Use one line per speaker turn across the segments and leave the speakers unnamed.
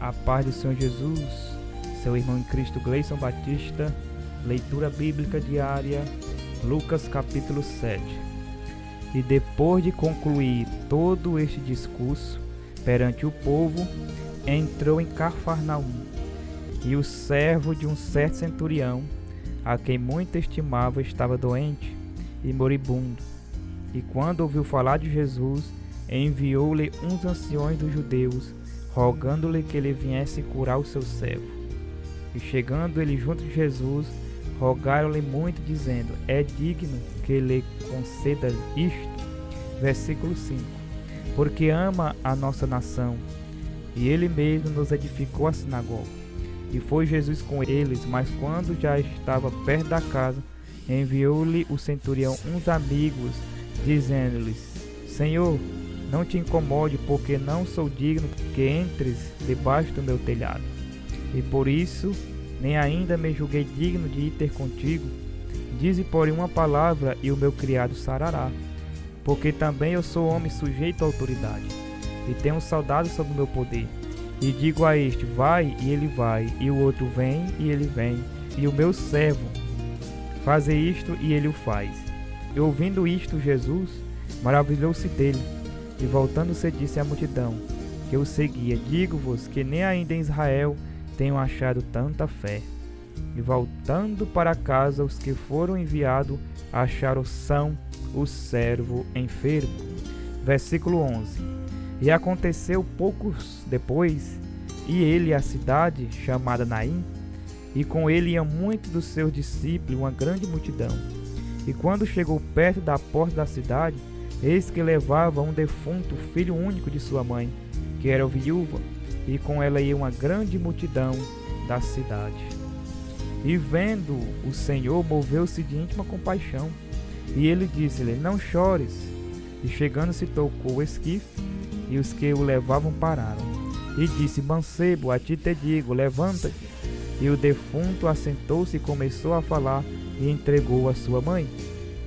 A paz do Senhor Jesus, seu irmão em Cristo Gleison Batista, leitura bíblica diária, Lucas capítulo 7. E depois de concluir todo este discurso perante o povo, entrou em Cafarnaum, e o servo de um certo centurião, a quem muito estimava, estava doente e moribundo. E quando ouviu falar de Jesus, enviou-lhe uns anciões dos judeus, rogando-lhe que ele viesse curar o seu servo. E chegando ele junto de Jesus, rogaram-lhe muito, dizendo: é digno que lhe conceda isto. Versículo 5. Porque ama a nossa nação, e ele mesmo nos edificou a sinagoga. E foi Jesus com eles, mas quando já estava perto da casa, enviou-lhe o centurião uns amigos, dizendo-lhes: Senhor, não te incomode, porque não sou digno que entres debaixo do meu telhado. E por isso, nem ainda me julguei digno de ir ter contigo. Dize, porém, uma palavra, e o meu criado sarará. Porque também eu sou homem sujeito à autoridade, e tenho soldados sob o meu poder. E digo a este: vai, e ele vai, e o outro: vem, e ele vem. E o meu servo: faze isto, e ele o faz. E ouvindo isto, Jesus maravilhou-se dele, e voltando-se disse à multidão que o seguia: digo-vos que nem ainda em Israel tenho achado tanta fé. E voltando para casa, os que foram enviados acharam são o servo enfermo. Versículo 11. E aconteceu poucos depois, e ele a cidade chamada Naim, e com ele iam muitos dos seus discípulos, uma grande multidão. E quando chegou perto da porta da cidade, eis que levava um defunto, filho único de sua mãe, que era viúva, e com ela ia uma grande multidão da cidade. E vendo o Senhor, moveu-se de íntima compaixão, e ele disse-lhe: não chores. E chegando-se, tocou o esquife, e os que o levavam pararam. E disse: mancebo, a ti te digo, levanta-te. E o defunto assentou-se e começou a falar, e entregou a sua mãe.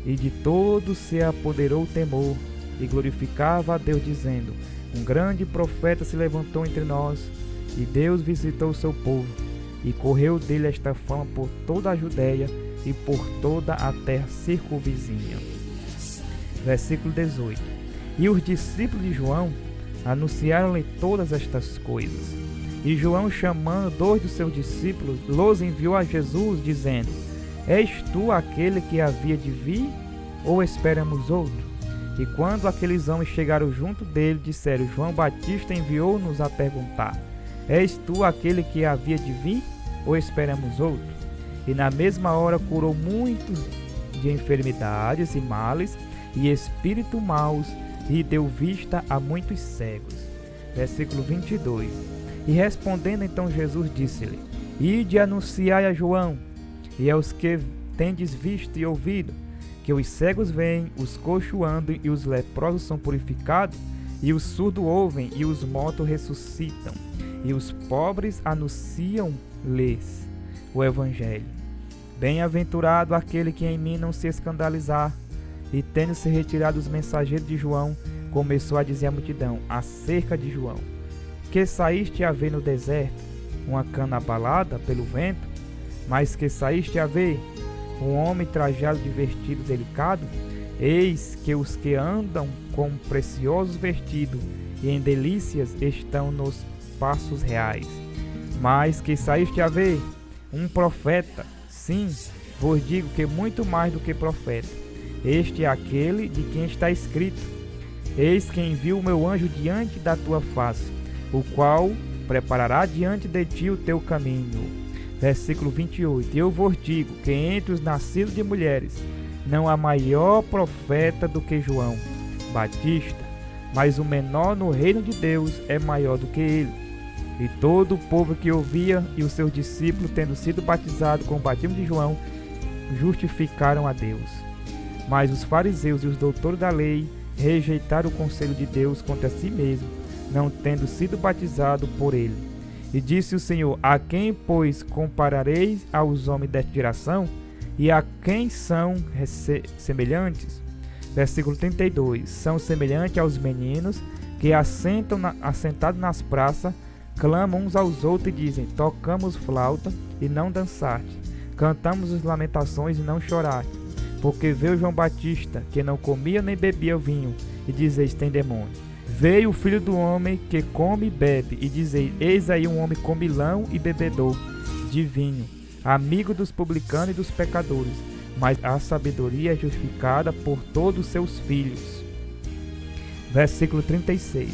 E de todos se apoderou o temor, e glorificava a Deus, dizendo: um grande profeta se levantou entre nós, e Deus visitou o seu povo. E correu dele esta fama por toda a Judéia e por toda a terra circunvizinha. Versículo 18. E os discípulos de João anunciaram-lhe todas estas coisas. E João, chamando 2 dos seus discípulos, los enviou a Jesus, dizendo: és tu aquele que havia de vir, ou esperamos outro? E quando aqueles homens chegaram junto dele, disseram: João Batista enviou-nos a perguntar: és tu aquele que havia de vir, ou esperamos outro? E na mesma hora curou muitos de enfermidades e males e espíritos maus, e deu vista a muitos cegos. Versículo 22. E respondendo então Jesus disse-lhe: ide anunciai a João, e aos que tendes visto e ouvido, que os cegos veem, os coxos andam, e os leprosos são purificados, e os surdos ouvem, e os mortos ressuscitam, e os pobres anunciam-lhes o Evangelho. Bem-aventurado aquele que em mim não se escandalizar. E tendo-se retirado os mensageiros de João, começou a dizer à multidão acerca de João: que saíste a ver no deserto? Uma cana abalada pelo vento? Mas que saíste a ver? Um homem trajado de vestido delicado? Eis que os que andam com preciosos vestidos e em delícias estão nos passos reais. Mas que saíste a ver? Um profeta? Sim, vos digo que muito mais do que profeta. Este é aquele de quem está escrito: eis que envio o meu anjo diante da tua face, o qual preparará diante de ti o teu caminho. Versículo 28. Eu vos digo que entre os nascidos de mulheres não há maior profeta do que João Batista, mas o menor no reino de Deus é maior do que ele. E todo o povo que ouvia e os seus discípulos, tendo sido batizados com o batismo de João, justificaram a Deus. Mas os fariseus e os doutores da lei rejeitaram o conselho de Deus contra si mesmo, não tendo sido batizados por ele. E disse o Senhor: a quem, pois, comparareis aos homens desta geração? E a quem são semelhantes? Versículo 32. São semelhantes aos meninos que assentados nas praças, clamam uns aos outros e dizem: tocamos flauta e não dançaste, cantamos as lamentações e não choraste. Porque veio João Batista, que não comia nem bebia vinho, e dizeis: tem demônio. Veio o Filho do Homem, que come e bebe, e dizeis: eis aí um homem comilão e bebedor de vinho, amigo dos publicanos e dos pecadores. Mas a sabedoria é justificada por todos os seus filhos. Versículo 36.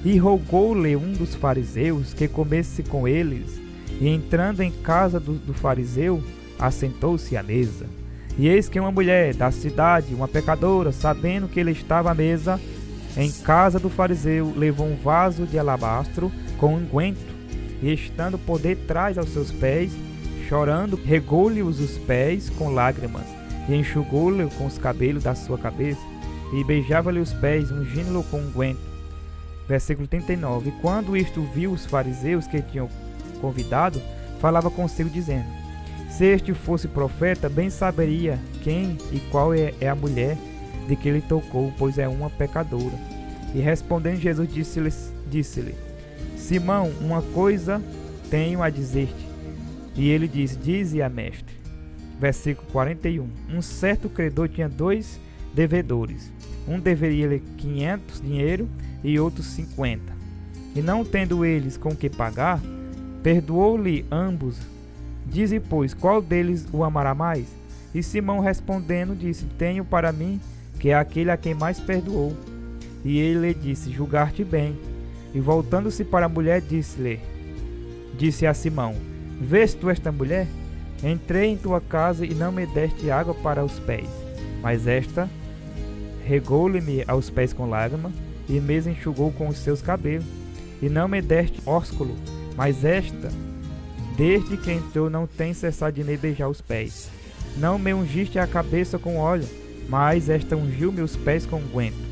E rogou-lhe um dos fariseus que comesse com eles, e entrando em casa do fariseu, assentou-se à mesa. E eis que uma mulher da cidade, uma pecadora, sabendo que ele estava à mesa em casa do fariseu, levou um vaso de alabastro com unguento, e estando por detrás aos seus pés, chorando, regou-lhe os pés com lágrimas, e enxugou-lhe com os cabelos da sua cabeça, e beijava-lhe os pés, ungindo-lhe com unguento. Versículo 39. E quando isto viu os fariseus que tinham convidado, falava consigo, dizendo: se este fosse profeta, bem saberia quem e qual é a mulher de que ele tocou, pois é uma pecadora. E respondendo Jesus, disse-lhe: Simão, uma coisa tenho a dizer-te. E ele disse: dize-a, mestre. Versículo 41. Um certo credor tinha 2 devedores. Um deveria-lhe 500 dinheiro e outro 50. E não tendo eles com que pagar, perdoou-lhe ambos. Dize, pois, qual deles o amará mais? E Simão respondendo disse: tenho para mim que é aquele a quem mais perdoou. E ele lhe disse: julgar-te bem. E voltando-se para a mulher, disse a Simão: vês tu esta mulher? Entrei em tua casa e não me deste água para os pés, mas esta regou-lhe-me aos pés com lágrima, e mesmo enxugou com os seus cabelos. E não me deste ósculo, mas esta, desde que entrou, não tem cessado de me beijar os pés. Não me ungiste a cabeça com óleo, mas esta ungiu meus pés com unguento.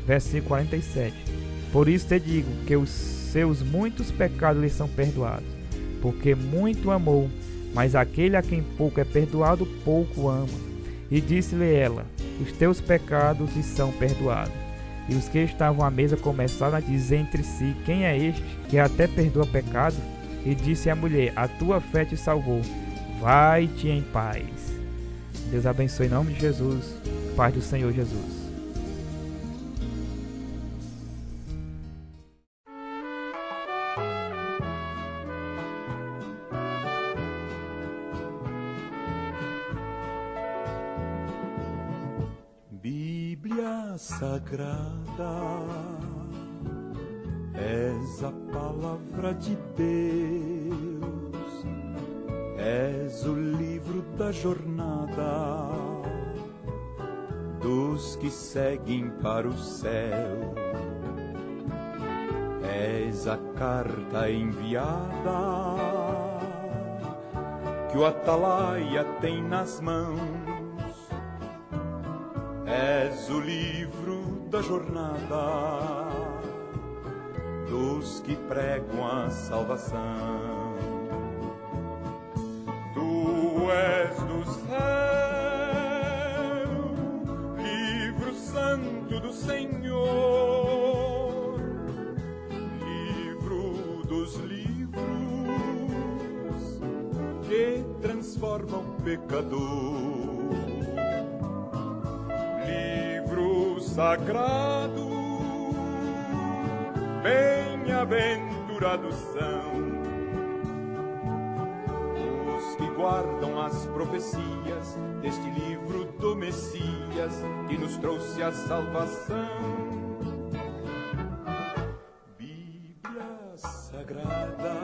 Versículo 47. Por isso te digo que os seus muitos pecados lhe são perdoados, porque muito amou. Mas aquele a quem pouco é perdoado, pouco ama. E disse-lhe ela: os teus pecados lhe são perdoados. E os que estavam à mesa começaram a dizer entre si: quem é este que até perdoa pecado? E disse a mulher: a tua fé te salvou, vai-te em paz. Deus abençoe em nome de Jesus, paz do Senhor Jesus.
Bíblia Sagrada, és a palavra de Deus, és o livro da jornada dos que seguem para o céu, és a carta enviada que o atalaia tem nas mãos. És o livro da jornada dos que pregam a salvação. Tu és do céu, livro santo do Senhor, livro dos livros que transforma o pecador. Sagrado, bem-aventurados são os que guardam as profecias deste livro do Messias que nos trouxe a salvação. Bíblia Sagrada,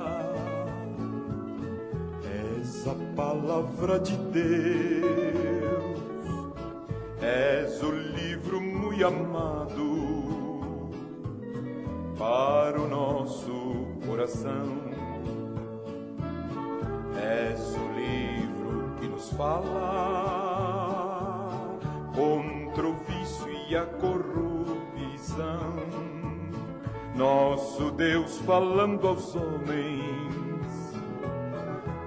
és a palavra de Deus, és o livro muito amado para o nosso coração. És o livro que nos fala contra o vício e a corrupção. Nosso Deus falando aos homens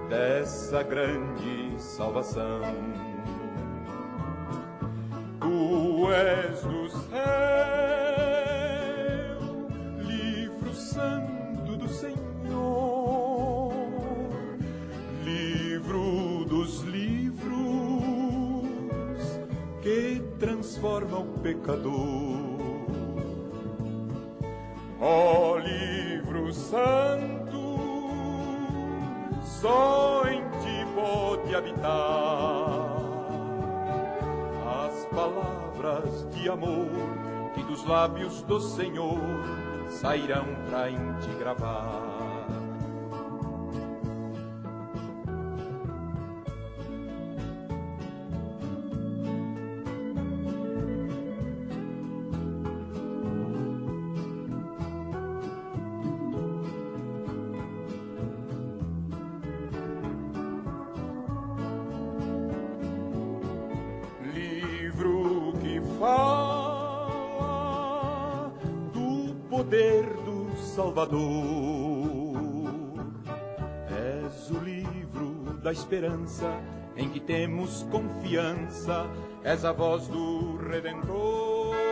dessa grande salvação. Tu és do céu, livro santo do Senhor, Senhor, livro dos livros que transforma o pecador. Ó livro santo, só em ti pode habitar as palavras de amor que dos lábios do Senhor sairão pra em ti gravar. Livro que fala do poder do Salvador. És o livro da esperança em que temos confiança. És a voz do Redentor.